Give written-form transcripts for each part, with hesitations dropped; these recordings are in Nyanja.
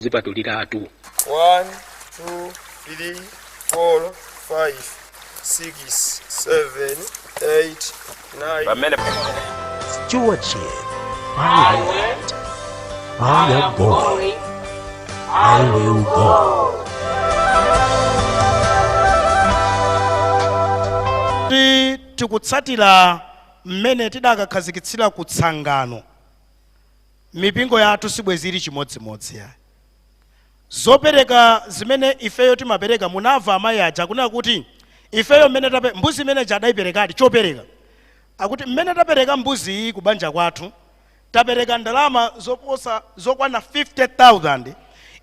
zipatuliratu 1 2 3 4 5 6 7 8 9 Stewardship. I went. I am going. I will go. Tikutsatira mmene tidakakhazikitsira kutsangano mipingo yathu sibweziri chimodzimodzi ya zopereka zimene ifeyo timapereka. Munamva amayi aja kunena kuti ifeyo mmene mbuzi imene jadaiperekadi chopereka akuti mmene tapereka mbuzi iyi kubanja kwathu tapereka ndalama zoposa zokwana 50,000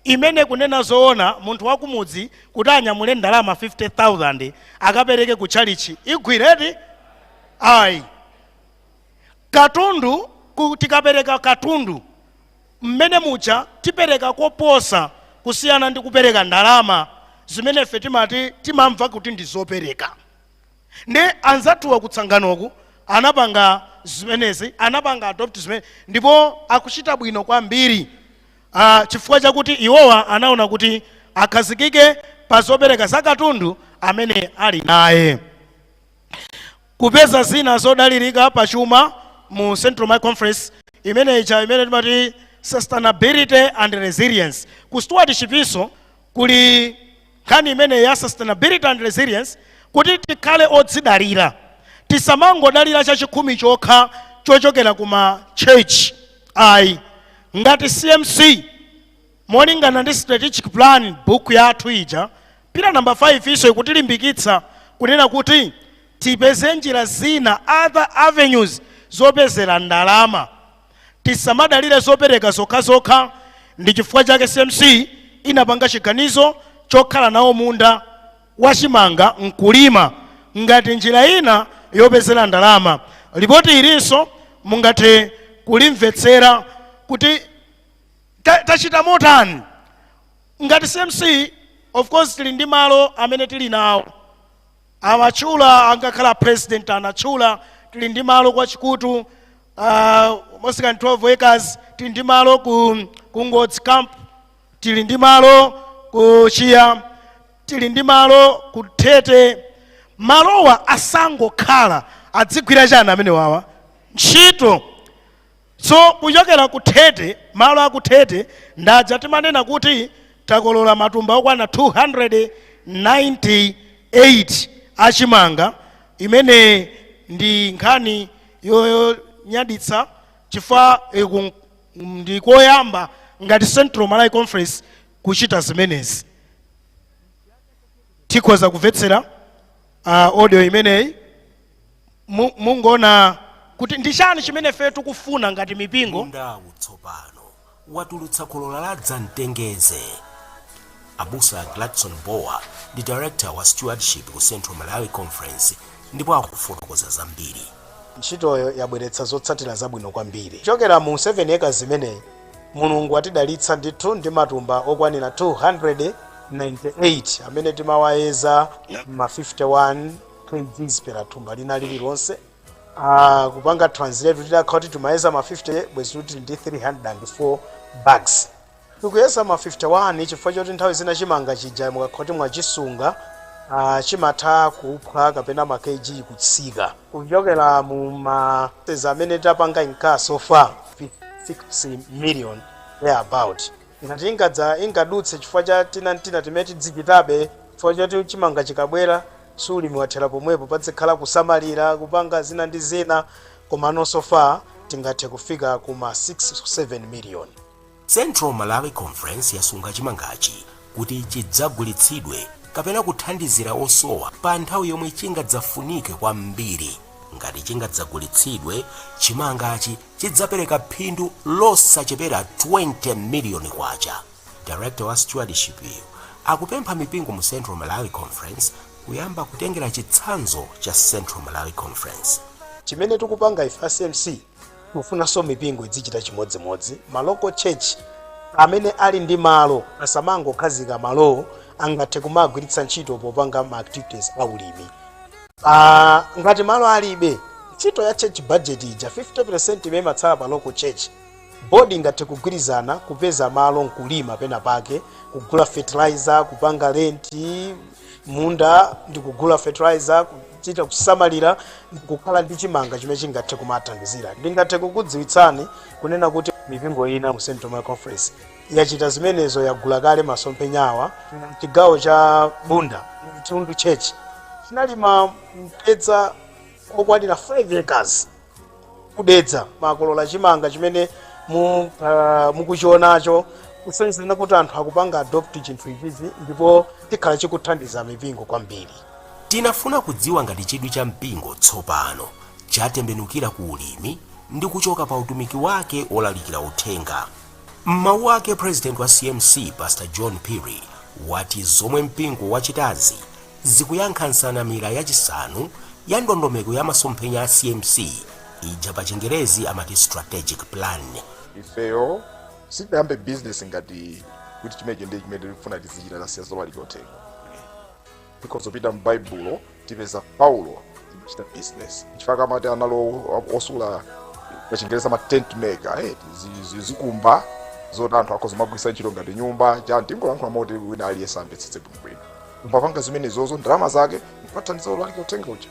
imene kunena zoona munthu wakumudzi kuti anyamule ndalama 50,000 akapereke ku chalichi igwireti ayi. Katundu tikapereka katundu mmene mucha tipereka koposa kusiyana ndi kupereka ndalama zimene ife timati timamva kuti ndizopereka. Ne anzathuwa kutsanganoku anapanga zimenezi, anapanga adopt zimene ndipo akuchita bwino kwambiri chifukwa chakuti iwowa anaona kuti akhazikike pa zopereka za katundu amene ali naye. Kupeza zina zodalirika pa chuma mu Central Malawi Conference imene timati sustainability and resilience. Ku stewardship iso kuli nkhani imene ya sustainability and resilience kuti tikhale odzidalira, tisamangodalira chachikhumi chokha chochokera kuma church ayi. Ngati CMC molingana ndi strategic plan book yathu ija pila number 5 iso ikutilimbikitsa kunena kuti tipeze njira zina other avenues zopezera ndalama, tisamadalire zopereka zokhazokha. Ndi chifukwa chake CMC inapanga chiganizo chokhala nawo munda wachimanga nkulima ngati njira ina yopezera ndalama. Ripoti ilinso mungathe kulimvetsera kuti tachita motani. Ngati CMC of course tili ndi malo amene tili nawo, amachula angakhala president anachula, tili ndi malo kwa Chikutu mosika 12 acres, tili ndi malo ku Ngozi camp, tili ndi malo ku Chiya, tili ndi malo ku Tete. Malowa asangokhala adzigwira chana amene wawa ntchito. So kuchokera ku Tete, malo aku Tete ndaja timanena kuti takolola matumba okwana 298 achimanga, imene ndi nkhani yonyaditsa chifukwa ndikoyamba ngati Central Malawi Conference kuchita zimenezi. Tikhoza kumvetsera audio imeneyi mungoona kuti ndi chani chimene fe tikufuna ngati mipingo. Ndawu tsopano watulutsa kholola la Dzamtengeze. Abusa Gladson Boa ndi director wa stewardship ku Central Malawi Conference ndipo akufotokoza zambiri. Ntchitoyo yabweretsa zotsatira zabwino kwambiri. Chokera mu 7 acres zimeneyi Mulungu atidalitsa ndithu ndi matumba okwanira 298 amene timawayeza ma 51 kgs per tumba lina lililonse. Kupanga translate tidakhala timayeza ma 50 bwezi kuti ndi 304 bags. Tikuyesa ma 51 chifukwa choti nthawi zina chimanga chija mukakhoti mwachisunga chimatha kupha kapena ma kg kutsika. Kuchokera mu ma amene tapanga inka so far 6 million thereabout. Inati ingadutse chifukwa cha tina timeti dzichitabe chifukwa choti chimanga chikabwera suli miwathera pomwepo padzikhala kusamalira kupanga zina ndi zina, koma so far tingathe kufika kuma 6-7 million. Central Malawi Conference yasunga chimangachi kuti chidzagulitsidwe kapena kuthandizira osowa pa nthawi yomwe chingadzafunike kwambiri. Ngati chingadzagulitsidwe chimangachi chidzapereka phindu losachepera 20 million kwacha. Director wa stewardship akupempha mipingo mu Central Malawi Conference kuyamba kutengera chitsanzo cha Central Malawi Conference. Chimene tikupanga ife CMC kufuna so mipingo idzichita chimodzimodzi. Maloko church amene ali ndi malo asamangokhazika malo angathe kumagwiritsa ntchito popanga ma activities aulimi. Ngati malo alibe ntchito ya church budget ija 50% imene matsala pa local church bodi ingathe kugwirizana kupeza malo nkulima pena pake, kugula fertilizer, kupanga renti munda ndi kugula fertilizer, kuchita kusamalira, kukhala ndi chimanga chimene chingathe kumathandizira. Ndingathe kukudziwitsani kunena kuti mipingo ina mu Central Malawi Conference yachita zimenezo, yagula kale masomphenyawa. Chigawo cha Bunda Mtundu Church chinalima mpedza okwanira 5 acres kudedza makolola chimanga chimene mukuchionacho, kusenzera kuti anthu akupanga adopt chinthu ichizi ndipo tikhala chikuthandiza mipingo kwambiri. Tinafuna kudziwa ngati chidwi cha mpingo tsopano chatembenukira ku ulimi ndi kuchoka pa utumiki wake olalikira uthenga. M'mawu ake President wa CMC Pastor John Phiri wati zomwe mpingo wachitazi zikuyankha nsanamira yachisanu ya ndondomeko ya masomphenya a CMC ija pa Chingerezi amati strategic plan. Ifeyo sitiyambe business ngati kuti chimeje ndi chimene tikufuna tizichita la siyazo lwali kothenga. Because opita m'Baibulo tipeza Paulo timachita business. Chifukwa mati analo osula pa Chingereza ma tent maker, zikumba zoti anthu akhoza magwisa ntchito ngati nyumba cha tingolankhula moti wina aliyense amvetsetse bwino. Mpapanga zimene zozo ndalama zake mpathandiza lwali kothenga uja.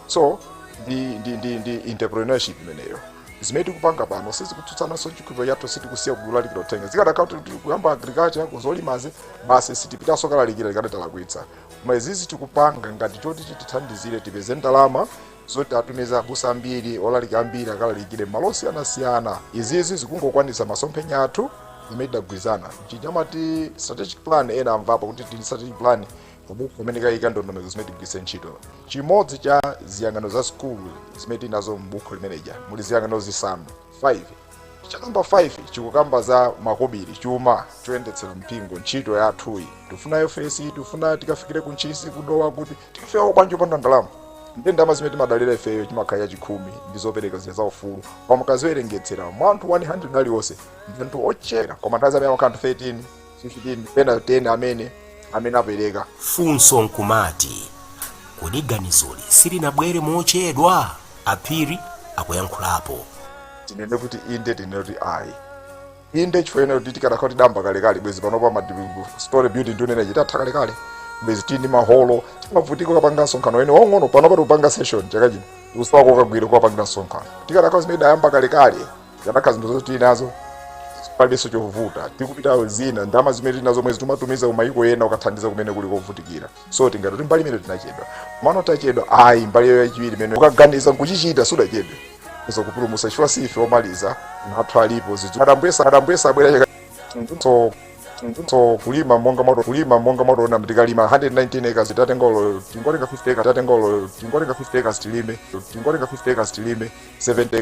So ndi entrepreneurship imeneyo. Zimene tikupanga pano sizikutsutsana so chikwipo yathu sitikusiya kugula likiro tenga. Zikadakauti kuyamba agriculture kuzolimaze basi sitipita sokala likira likati talakwitsa. Koma izizi tikupanga ngati choti tithandizire tipeze ndalama zoti atumiza abusa ambiri olalika ambiri akalalikire malosi anasiyana. Izizi zikungokwanisa masomphenya athu zimene tidagwirizana. Mchinji strategic plan ena amvapo kuti ndi strategic plan kumene kayika ndondomeko zimene tigwiritse ntchito. Chimodzi cha ziyang'ano za school zimene tinazo m'buku limeneja muli ziyang'ano zisanu 5. Cha namba 5 chikukamba za makobiri chuma choyendetsera mpingo ntchito yathuyi. Tifuna FSC, tifuna tikafikire ku ntchisi kudowa kuti tifewa bwanji panda ndalama. Ndi ndalama zimene timadalira ifeyo chimakhala yachikhumi ndi zopereka zile za ufulu. Koma mukaziwerengetsera mwanthu 100 aliwonse ndi anthu ochera. Koma nthawi zamene akanthu 13 15 pena 10 amene apereka. Funso nkumati kodi ganizoli silinabwere mochedwa? Aphiri akuyankhulapo. Tinene kuti inde tinene kuti ayi. Inde chifukwa kuti tikadakhala tidamba kalekale bwezi panopa ma story building ndionena chitatha kalekale. Bwezi tindi maholo timavutika kapanga nsonkhano ene wong'ono panopa tikupanga session chaka chino. Usawa kokagwira kupanga nsonkhano. Tikadakhala zimene dayamba kalekale tikadakhala zinthu zoti tinazo palibenso chovuta. Tikupita zina ndalama zimene tinazo mwezi tumatumiza kumayiko ena ukathandiza kumene kuli kovutikira. So tingati mbali imene tinachedwa. Mano tachedwa ayi mbali yo yachiwiri imene ukaganiza nkuchichita sudachedwe. Kuza kupulumusa chifukwa sife omaliza nathu alipo zitu. Adambwesa abwera so kulima monga moto na mtikalima 119 acres tatengolo tingolenga 50 acres tilime 70